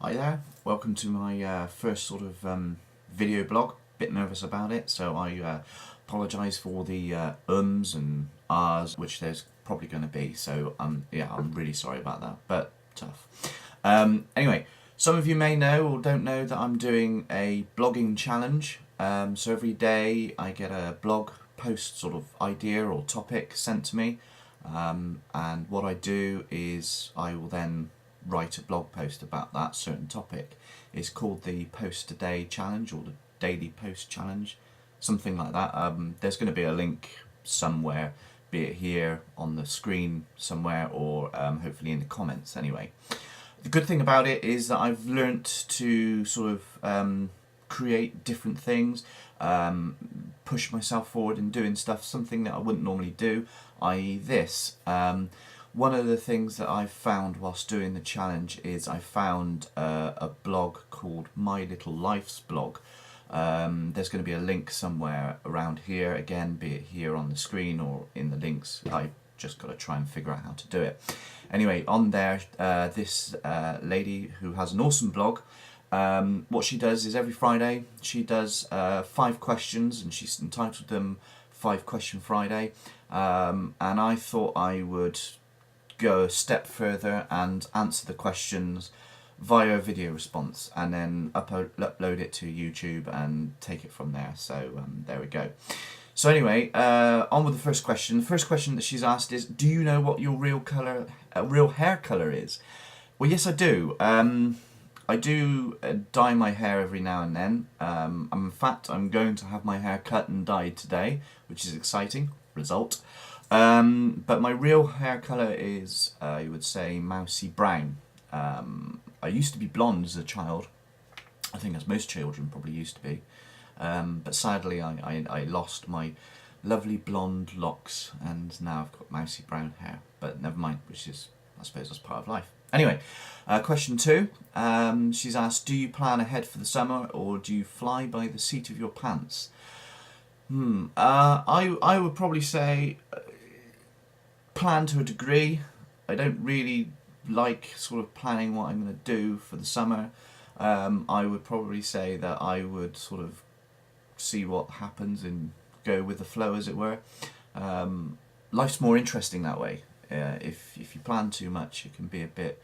Hi there, welcome to my first sort of video blog. Bit nervous about it, so I apologise for the ums and ahs, which there's probably going to be. So yeah, I'm really sorry about that, but tough. Anyway, some of you may know or don't know that I'm doing a blogging challenge. So every day I get a blog post sort of idea or topic sent to me, and what I do is I will then write a blog post about that certain topic. It's called the Post a Day Challenge or the Daily Post Challenge, something like that. There's going to be a link somewhere, be it here on the screen somewhere or hopefully in the comments anyway. The good thing about it is that I've learnt to sort of create different things, push myself forward in doing stuff, something that I wouldn't normally do, i.e. this. One of the things that I've found whilst doing the challenge is I found a blog called My Little Life's blog. There's going to be a link somewhere around here, again, be it here on the screen or in the links. I just got to try and figure out how to do it. Anyway, on there, this lady who has an awesome blog, what she does is every Friday she does 5 questions, and she's entitled them 5 Question Friday. And I thought I would go a step further and answer the questions via video response, and then upload it to YouTube and take it from there. So there we go. So anyway, on with the first question. The first question that she's asked is, do you know what your real hair colour is? Well, yes, I do. I do dye my hair every now and then. In fact, I'm going to have my hair cut and dyed today, which is exciting. Result. But my real hair colour is, you would say, mousy brown. I used to be blonde as a child. I think as most children probably used to be. But sadly I lost my lovely blonde locks, and now I've got mousy brown hair. But never mind, which is, I suppose, that's part of life. Anyway, question 2. She's asked, do you plan ahead for the summer or do you fly by the seat of your pants? I would probably say plan to a degree. I don't really like sort of planning what I'm going to do for the summer. I would probably say that I would sort of see what happens and go with the flow, as it were. Life's more interesting that way. If you plan too much, it can be a bit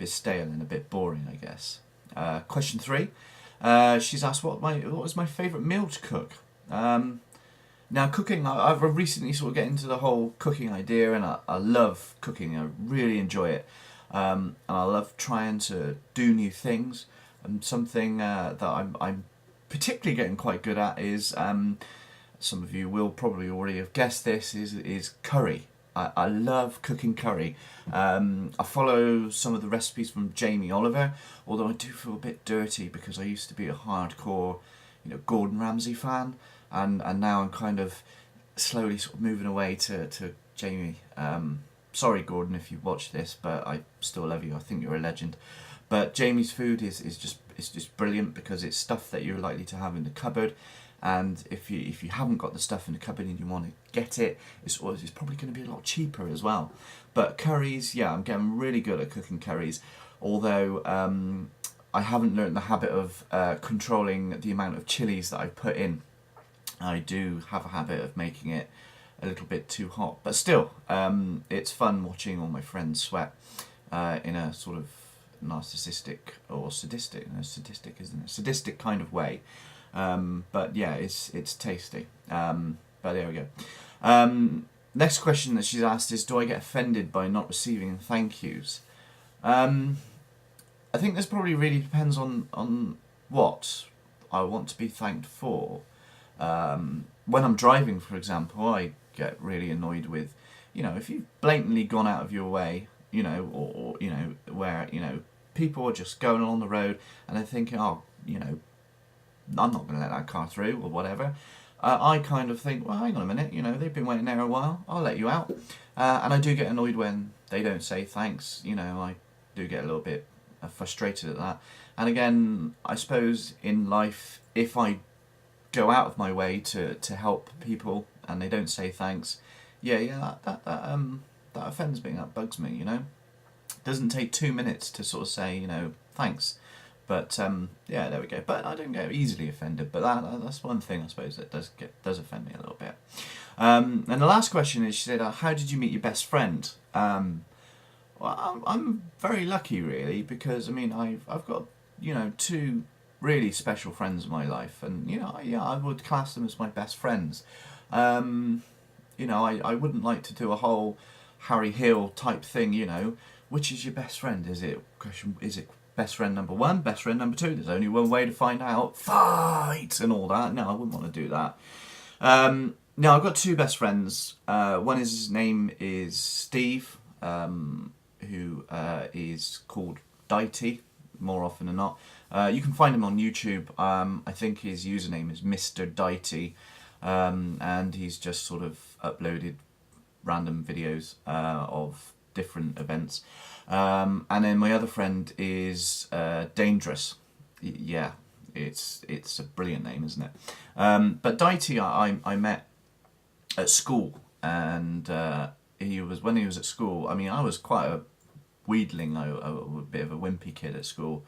stale and a bit boring, I guess. Question 3. She's asked what was my favourite meal to cook. Now, cooking, I've recently sort of get into the whole cooking idea, and I love cooking. I really enjoy it, and I love trying to do new things. And something that I'm particularly getting quite good at is, some of you will probably already have guessed this, is curry. I love cooking curry. I follow some of the recipes from Jamie Oliver, although I do feel a bit dirty because I used to be a hardcore, Gordon Ramsay fan. And now I'm kind of slowly sort of moving away to Jamie. Sorry, Gordon, if you watch this, but I still love you. I think you're a legend. But Jamie's food is just brilliant because it's stuff that you're likely to have in the cupboard, and if you haven't got the stuff in the cupboard and you want to get it, it's probably going to be a lot cheaper as well. But curries, yeah, I'm getting really good at cooking curries, although I haven't learnt the habit of controlling the amount of chilies that I put in. I do have a habit of making it a little bit too hot, but still, it's fun watching all my friends sweat in a sort of narcissistic or sadistic, isn't it? Sadistic kind of way. But yeah, it's tasty. But there we go. Next question that she's asked is, do I get offended by not receiving thank yous? I think this probably really depends on what I want to be thanked for. When I'm driving, for example, I get really annoyed with, if you've blatantly gone out of your way, or where, people are just going along the road and they're thinking, oh, I'm not going to let that car through or whatever. I kind of think, well, hang on a minute, they've been waiting there a while, I'll let you out. And I do get annoyed when they don't say thanks, I do get a little bit frustrated at that. And again, I suppose in life, if I go out of my way to help people and they don't say thanks, that offends me, that bugs me. It doesn't take 2 minutes to sort of say, thanks. But yeah, there we go. But I don't get easily offended. But that's one thing I suppose that does offend me a little bit. And the last question is, she said, "How did you meet your best friend?" Well, I'm very lucky, really, because I mean, I've got, you know, two really special friends in my life, and you know, yeah, I would class them as my best friends. You know, I wouldn't like to do a whole Harry Hill type thing. You know, which is your best friend? Is it best friend number one, best friend number two? There's only one way to find out. Fight and all that. No, I wouldn't want to do that. No, I've got two best friends. One is, his name is Steve, who is called Dighty, more often than not. You can find him on YouTube. I think his username is Mr. Dighty, and he's just sort of uploaded random videos of different events. And then my other friend is Dangerous. Yeah, it's a brilliant name, isn't it? But Dighty, I met at school, and when he was at school. I mean, I was quite a wheedling, a bit of a wimpy kid at school,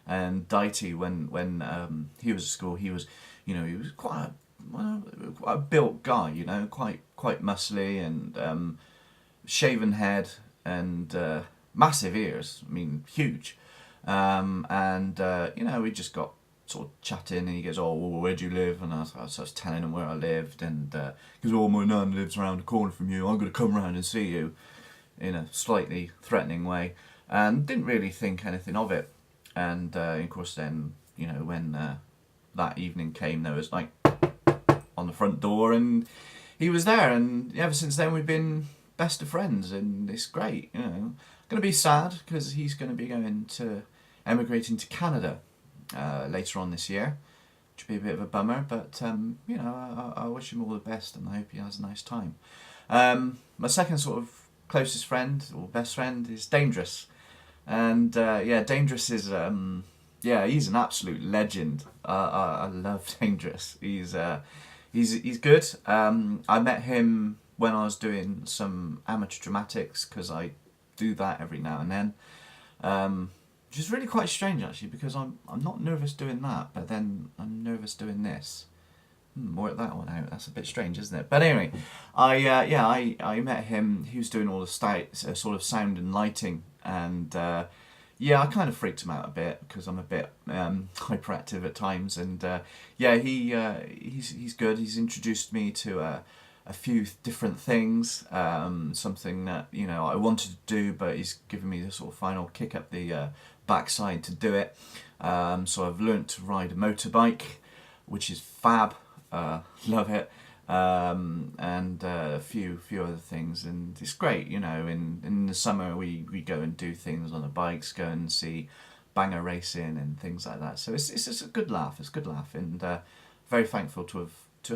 and Dighty, when he was at school, he was, you know, he was quite a built guy, you know, quite muscly, and shaven head, and massive ears. I mean, huge. And you know, we just got sort of chatting, and he goes, "Oh, well, where do you live?" And I was telling him where I lived, and he goes, "Oh, my nan lives around the corner from you. I'm going to come round and see you," in a slightly threatening way, and didn't really think anything of it. And of course, then, you know, when that evening came, there was like on the front door, and he was there, and ever since then we've been best of friends, and it's great. You know, going to be sad because he's going to be emigrating to Canada later on this year, which would be a bit of a bummer, but you know, I wish him all the best, and I hope he has a nice time. My second sort of closest friend, or best friend, is Dangerous, and yeah, Dangerous is yeah, he's an absolute legend. I love Dangerous. He's good. I met him when I was doing some amateur dramatics, because I do that every now and then. Which is really quite strange, actually, because I'm not nervous doing that, but then I'm nervous doing this. Work that one out. That's a bit strange, isn't it? But anyway, I met him. He was doing all the sort of sound and lighting, and yeah, I kind of freaked him out a bit because I'm a bit hyperactive at times, and yeah, he's good. He's introduced me to a few different things, something that, you know, I wanted to do, but he's given me the sort of final kick up the backside to do it. So I've learnt to ride a motorbike, which is fab. Love it. And a few other things, and it's great, you know. In the summer we go and do things on the bikes, go and see banger racing and things like that. So it's just a good laugh. It's a good laugh, and very thankful to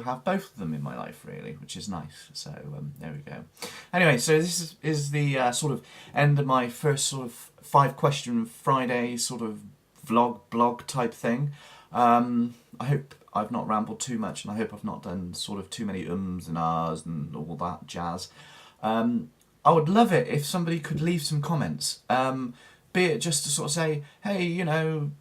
have both of them in my life, really, which is nice. So there we go. Anyway, so this is the sort of end of my first sort of 5-question Friday sort of blog type thing. I hope I've not rambled too much, and I hope I've not done sort of too many ums and ahs and all that jazz. I would love it if somebody could leave some comments, be it just to sort of say, hey, you know,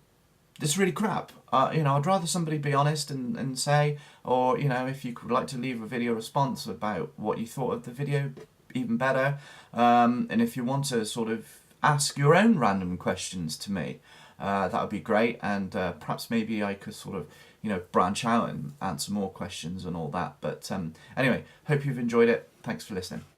this is really crap. You know, I'd rather somebody be honest and say, or, you know, if you would like to leave a video response about what you thought of the video, even better. And if you want to sort of ask your own random questions to me, that would be great. And perhaps maybe I could sort of, you know, branch out and answer more questions and all that. But anyway, hope you've enjoyed it. Thanks for listening.